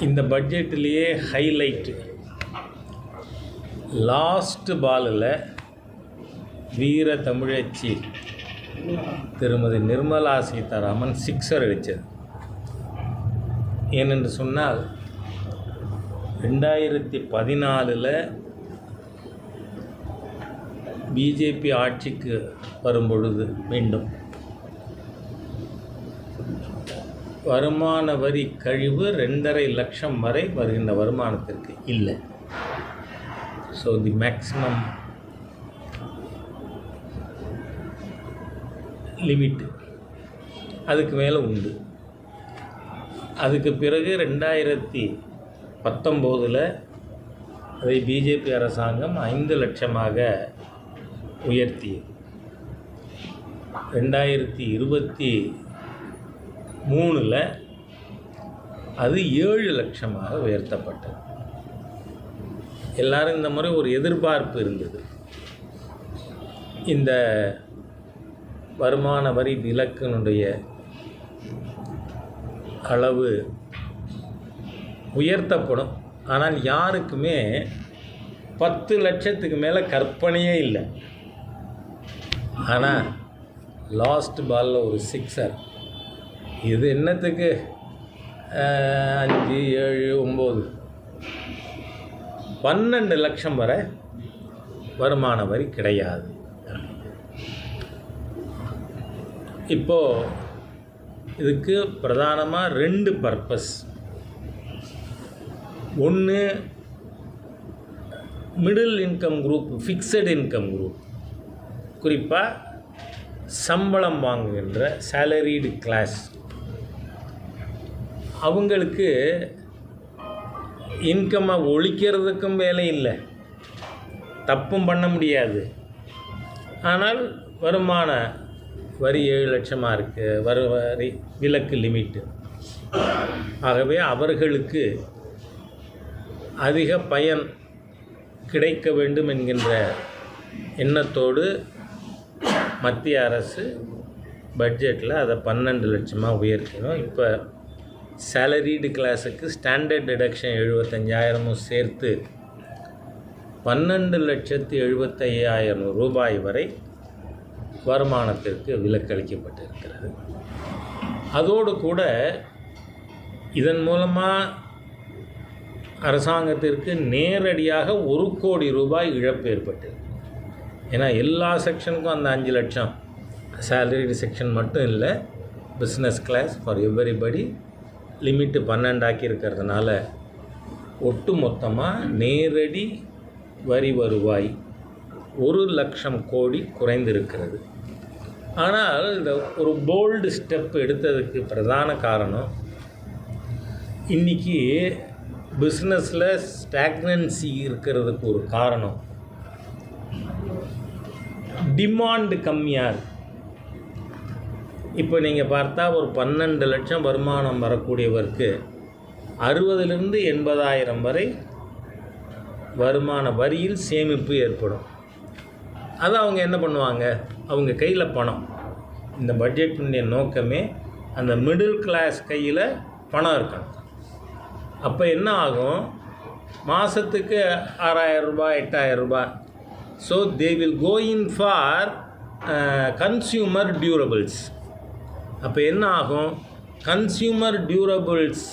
இந்த பட்ஜெட்லேயே highlight last பாலில் வீர தமிழச்சி திருமதி நிர்மலா சீதாராமன் சிக்ஸர் அடித்தது. ஏனென்று சொன்னால் 2014 பிஜேபி ஆட்சிக்கு வரும்பொழுது மீண்டும் வருமான வரி கழிவு 2.5 லட்சம் வரை வருகின்ற வருமானத்திற்கு இல்லை. ஸோ தி மேக்ஸிமம் லிமிட்டு அதுக்கு மேலே உண்டு. அதுக்கு பிறகு 2019 அதை பிஜேபி அரசாங்கம் 5 லட்சமாக உயர்த்தியது. 2023 அது 7 லட்சமாக உயர்த்தப்பட்டது. எல்லாரும் இந்த முறை ஒரு எதிர்பார்ப்பு இருந்தது, இந்த வருமான வரி விலக்கினுடைய அளவு உயர்த்தப்படும். ஆனால் யாருக்குமே 10 லட்சத்துக்கு மேலே கற்பனையே இல்லை. ஆனால் லாஸ்ட் பாலில் ஒரு சிக்ஸர், இது என்னத்துக்கு 5, 7, 9, 12 லட்சம் வரை வருமான வரி கிடையாது. இப்போது இதுக்கு பிரதானமாக 2 பர்பஸ். ஒன்று, middle income group, fixed income group, குறிப்பாக சம்பளம் வாங்குகின்ற சேலரிடு கிளாஸ், அவங்களுக்கு இன்கம்மை ஒழிக்கிறதுக்கும் வேலை இல்லை, தப்பும் பண்ண முடியாது. ஆனால் வருமான வரி 7 லட்சமாக இருக்குது, வரி விலக்கு லிமிட்டு. ஆகவே அவர்களுக்கு அதிக பயன் கிடைக்க வேண்டும் என்கின்ற எண்ணத்தோடு மத்திய அரசு பட்ஜெட்டில் அதை 12 லட்சமாக உயர்த்தினோம். இப்போ சேலரிடு கிளாஸுக்கு ஸ்டாண்டர்ட் டிடக்ஷன் 75,000 சேர்த்து 12,75,000 ரூபாய் வரை வருமானத்திற்கு விலக்களிக்கப்பட்டிருக்கிறது. அதோடு கூட இதன் மூலமாக அரசாங்கத்திற்கு நேரடியாக 1 கோடி ரூபாய் இழப்பு ஏற்பட்டது. ஏன்னா எல்லா செக்ஷனுக்கும் அந்த 5 லட்சம் சேலரிடு செக்ஷன் மட்டும் இல்லை, business class for everybody limit 12 ஆக்கியிருக்கிறதுனால ஒட்டு மொத்தமாக நேரடி வரி வருவாய் 1 லட்சம் கோடி குறைந்திருக்கிறது. ஆனால் இந்த ஒரு போல்டு ஸ்டெப் எடுத்ததுக்கு பிரதான காரணம், இன்றைக்கி பிஸ்னஸில் ஸ்டாக்னன்சி இருக்கிறதுக்கு ஒரு காரணம் டிமாண்டு கம்மியாக. இப்போ நீங்கள் பார்த்தா ஒரு 12 லட்சம் வருமானம் வரக்கூடியவருக்கு 60,000 80,000 வரை வருமான வரியில் சேமிப்பு ஏற்படும். அது அவங்க என்ன பண்ணுவாங்க, அவங்க கையில் பணம். இந்த பட்ஜெட்டினுடைய நோக்கமே அந்த மிடில் கிளாஸ் கையில் பணம் இருக்கணும். அப்போ என்ன ஆகும், மாதத்துக்கு 6,000 ரூபாய் 8,000 ரூபாய். So they will go in for consumer durables. அப்போ என்ன ஆகும், கன்சியூமர் டியூரபிள்ஸ்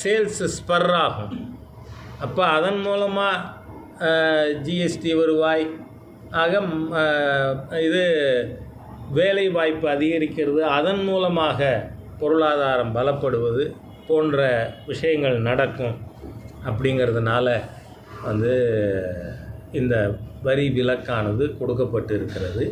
சேல்ஸ் ஸ்பர் ஆகும். அப்போ அதன் மூலமாக ஜிஎஸ்டி வருவாய் ஆக இது வேலை வாய்ப்பு அதிகரிக்கிறது, அதன் மூலமாக பொருளாதாரம் பலப்படுவது போன்ற விஷயங்கள் நடக்கும். அப்படிங்கிறதுனால இந்த வரி விலக்கானது கொடுக்கப்பட்டு இருக்கிறது.